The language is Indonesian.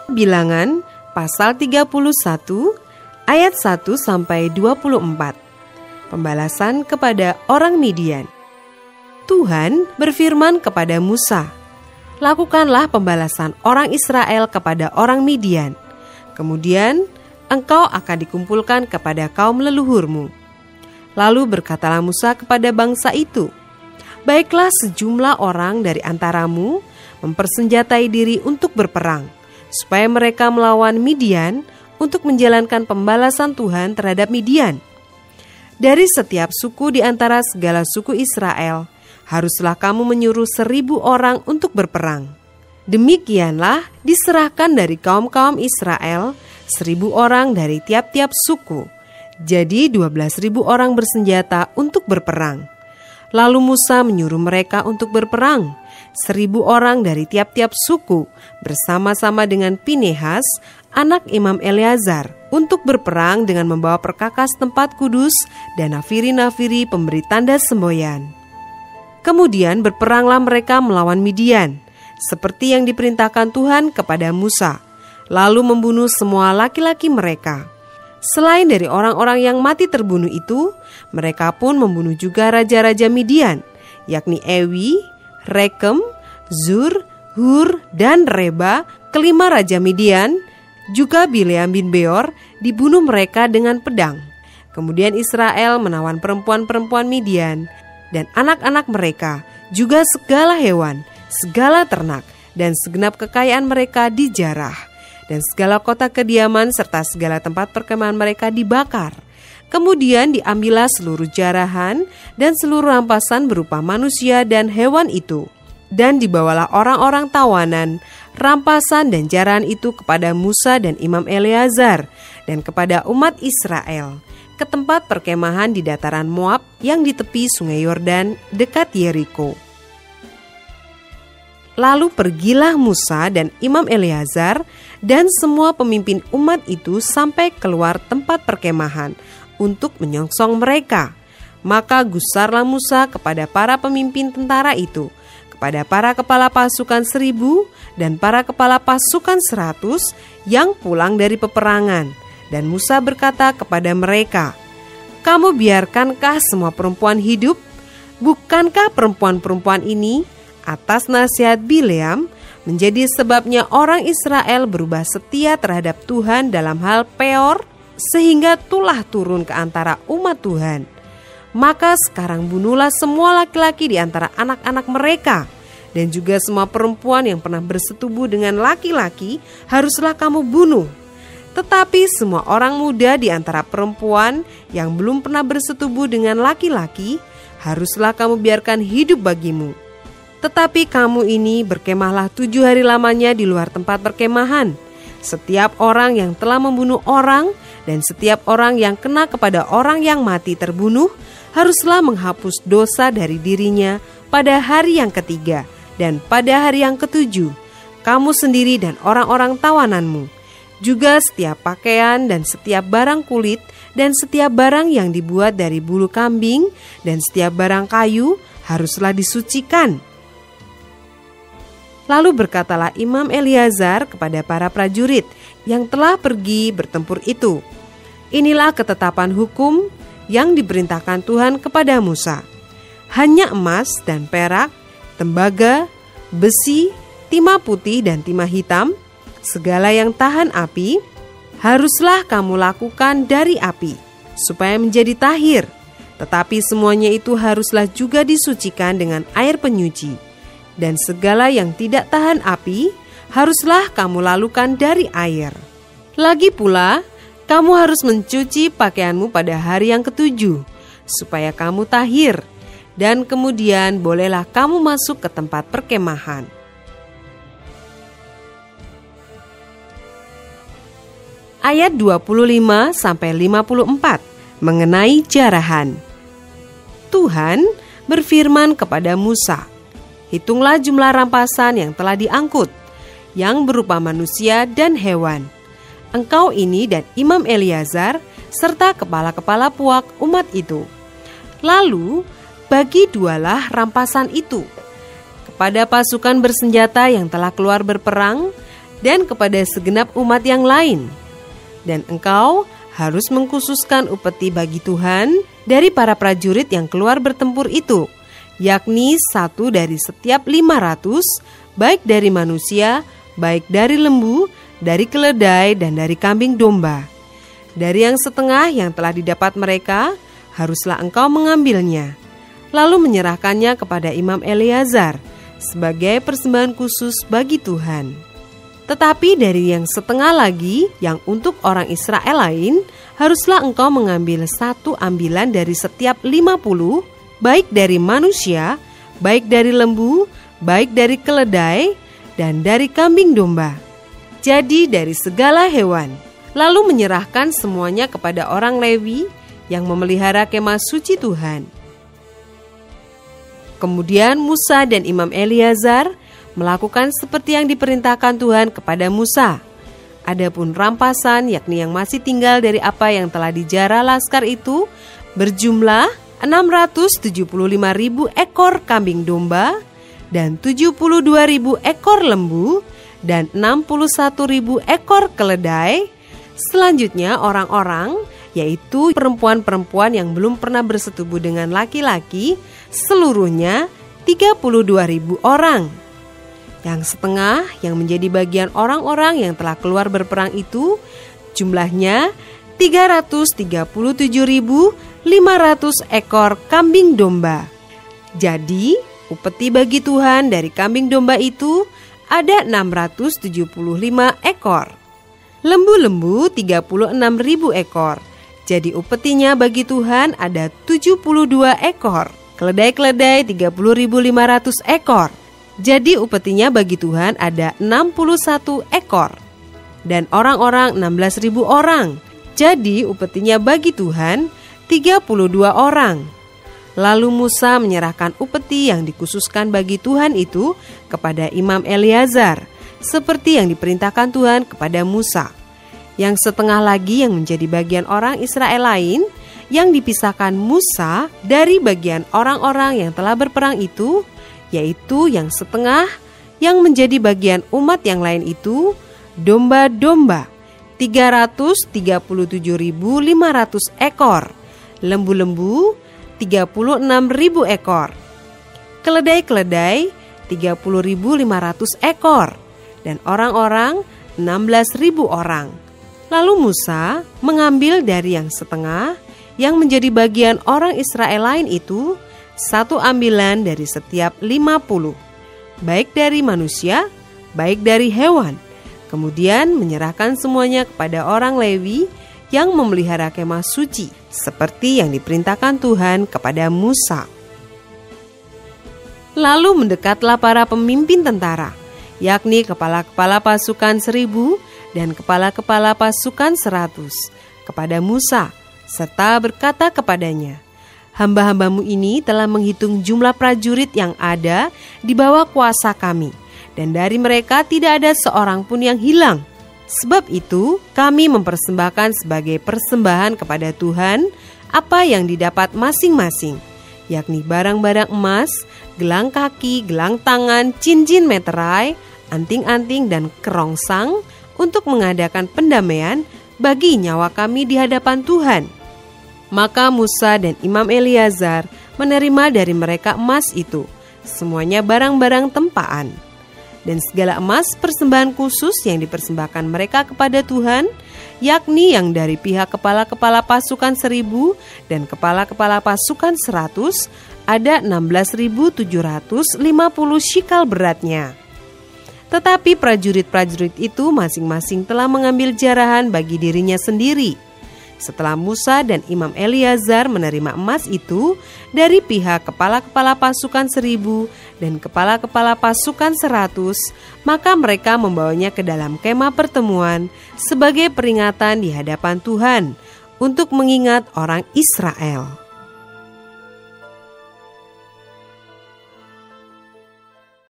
Bilangan pasal 31 ayat 1-24. Pembalasan kepada orang Midian. Tuhan berfirman kepada Musa, "Lakukanlah pembalasan orang Israel kepada orang Midian. Kemudian engkau akan dikumpulkan kepada kaum leluhurmu." Lalu berkatalah Musa kepada bangsa itu, "Baiklah sejumlah orang dari antaramu mempersenjatai diri untuk berperang, supaya mereka melawan Midian untuk menjalankan pembalasan Tuhan terhadap Midian. Dari setiap suku di antara segala suku Israel, haruslah kamu menyuruh 1.000 orang untuk berperang. Demikianlah diserahkan dari kaum-kaum Israel 1.000 orang dari tiap-tiap suku. Jadi 12.000 orang bersenjata untuk berperang. Lalu Musa menyuruh mereka untuk berperang, 1.000 orang dari tiap-tiap suku, bersama-sama dengan Pinehas, anak Imam Eleazar, untuk berperang dengan membawa perkakas tempat kudus dan nafiri-nafiri pemberi tanda semboyan. Kemudian berperanglah mereka melawan Midian, seperti yang diperintahkan Tuhan kepada Musa, lalu membunuh semua laki-laki mereka. Selain dari orang-orang yang mati terbunuh itu, mereka pun membunuh juga raja-raja Midian, yakni Ewi, Rekem, Zur, Hur, dan Reba, kelima raja Midian. Juga Bileam bin Beor dibunuh mereka dengan pedang. Kemudian Israel menawan perempuan-perempuan Midian dan anak-anak mereka, juga segala hewan, segala ternak, dan segenap kekayaan mereka dijarah. Dan segala kota kediaman serta segala tempat perkemahan mereka dibakar. Kemudian diambillah seluruh jarahan dan seluruh rampasan berupa manusia dan hewan itu. Dan dibawalah orang-orang tawanan, rampasan dan jarahan itu kepada Musa dan Imam Eleazar dan kepada umat Israel ke tempat perkemahan di dataran Moab yang di tepi sungai Yordan dekat Yeriko. Lalu pergilah Musa dan Imam Eleazar dan semua pemimpin umat itu sampai keluar tempat perkemahan untuk menyongsong mereka. Maka gusarlah Musa kepada para pemimpin tentara itu, kepada para kepala pasukan 1.000 dan para kepala pasukan 100 yang pulang dari peperangan. Dan Musa berkata kepada mereka, "Kamu biarkankah semua perempuan hidup? Bukankah perempuan-perempuan ini atas nasihat Bileam menjadi sebabnya orang Israel berubah setia terhadap Tuhan dalam hal Peor, sehingga tulah turun ke antara umat Tuhan? Maka sekarang bunuhlah semua laki-laki di antara anak-anak mereka, dan juga semua perempuan yang pernah bersetubuh dengan laki-laki haruslah kamu bunuh. Tetapi semua orang muda di antara perempuan yang belum pernah bersetubuh dengan laki-laki haruslah kamu biarkan hidup bagimu. Tetapi kamu ini berkemahlah 7 hari lamanya di luar tempat perkemahan. Setiap orang yang telah membunuh orang dan setiap orang yang kena kepada orang yang mati terbunuh haruslah menghapus dosa dari dirinya pada hari yang ketiga dan pada hari yang ketujuh, kamu sendiri dan orang-orang tawananmu. Juga setiap pakaian dan setiap barang kulit dan setiap barang yang dibuat dari bulu kambing dan setiap barang kayu haruslah disucikan." Lalu berkatalah Imam Eleazar kepada para prajurit yang telah pergi bertempur itu, "Inilah ketetapan hukum yang diperintahkan Tuhan kepada Musa. Hanya emas dan perak, tembaga, besi, timah putih dan timah hitam, segala yang tahan api, haruslah kamu lakukan dari api, supaya menjadi tahir. Tetapi semuanya itu haruslah juga disucikan dengan air penyuci. Dan segala yang tidak tahan api, haruslah kamu lalukan dari air. Lagi pula, kamu harus mencuci pakaianmu pada hari yang ketujuh, supaya kamu tahir, dan kemudian bolehlah kamu masuk ke tempat perkemahan." Ayat 25-54 mengenai jarahan. Tuhan berfirman kepada Musa, "Hitunglah jumlah rampasan yang telah diangkut, yang berupa manusia dan hewan. Engkau ini dan Imam Eleazar serta kepala-kepala puak umat itu. Lalu bagi dualah rampasan itu kepada pasukan bersenjata yang telah keluar berperang dan kepada segenap umat yang lain. Dan engkau harus mengkhususkan upeti bagi Tuhan dari para prajurit yang keluar bertempur itu, yakni 1 dari setiap 500, baik dari manusia, baik dari lembu, dari keledai, dan dari kambing domba. Dari yang setengah yang telah didapat mereka, haruslah engkau mengambilnya, lalu menyerahkannya kepada Imam Eleazar sebagai persembahan khusus bagi Tuhan. Tetapi dari yang setengah lagi yang untuk orang Israel lain, haruslah engkau mengambil 1 ambilan dari setiap 50, baik dari manusia, baik dari lembu, baik dari keledai, dan dari kambing domba. Jadi dari segala hewan, lalu menyerahkan semuanya kepada orang Lewi yang memelihara kemah suci Tuhan. Kemudian Musa dan Imam Eleazar melakukan seperti yang diperintahkan Tuhan kepada Musa. Adapun rampasan, yakni yang masih tinggal dari apa yang telah dijara laskar itu, berjumlah 675.000 ekor kambing domba dan 72.000 ekor lembu dan 61.000 ekor keledai. Selanjutnya orang-orang, yaitu perempuan-perempuan yang belum pernah bersetubuh dengan laki-laki, seluruhnya 32.000 orang. Yang setengah yang menjadi bagian orang-orang yang telah keluar berperang itu, jumlahnya 337.500 ekor kambing domba. Jadi upeti bagi Tuhan dari kambing domba itu ada 675 ekor. Lembu-lembu 36.000 ekor. Jadi upetinya bagi Tuhan ada 72 ekor. Keledai-keledai 30.500 ekor. Jadi upetinya bagi Tuhan ada 61 ekor. Dan orang-orang 16.000 orang. Jadi upetinya bagi Tuhan 32 orang. Lalu Musa menyerahkan upeti yang dikhususkan bagi Tuhan itu kepada Imam Eleazar, seperti yang diperintahkan Tuhan kepada Musa. Yang setengah lagi yang menjadi bagian orang Israel lain, yang dipisahkan Musa dari bagian orang-orang yang telah berperang itu, yaitu yang setengah yang menjadi bagian umat yang lain itu, domba-domba 337.500 ekor, lembu-lembu 36.000 ekor, keledai-keledai 30.500 ekor, dan orang-orang 16.000 orang. Lalu Musa mengambil dari yang setengah yang menjadi bagian orang Israel lain itu 1 ambilan dari setiap 50, baik dari manusia, baik dari hewan. Kemudian menyerahkan semuanya kepada orang Lewi yang memelihara kemah suci, seperti yang diperintahkan Tuhan kepada Musa. Lalu mendekatlah para pemimpin tentara, yakni kepala-kepala pasukan 1.000 dan kepala-kepala pasukan 100, kepada Musa, serta berkata kepadanya, "Hamba-hambamu ini telah menghitung jumlah prajurit yang ada di bawah kuasa kami, dan dari mereka tidak ada seorang pun yang hilang. Sebab itu kami mempersembahkan sebagai persembahan kepada Tuhan apa yang didapat masing-masing, yakni barang-barang emas, gelang kaki, gelang tangan, cincin meterai, anting-anting dan kerongsang untuk mengadakan pendamaian bagi nyawa kami di hadapan Tuhan." Maka Musa dan Imam Eleazar menerima dari mereka emas itu, semuanya barang-barang tempaan. Dan segala emas persembahan khusus yang dipersembahkan mereka kepada Tuhan, yakni yang dari pihak kepala-kepala pasukan 1.000 dan kepala-kepala pasukan 100, ada 16.750 shikal beratnya. Tetapi prajurit-prajurit itu masing-masing telah mengambil jarahan bagi dirinya sendiri. Setelah Musa dan Imam Eleazar menerima emas itu dari pihak kepala-kepala pasukan 1.000 dan kepala-kepala pasukan 100, maka mereka membawanya ke dalam kemah pertemuan sebagai peringatan di hadapan Tuhan untuk mengingat orang Israel.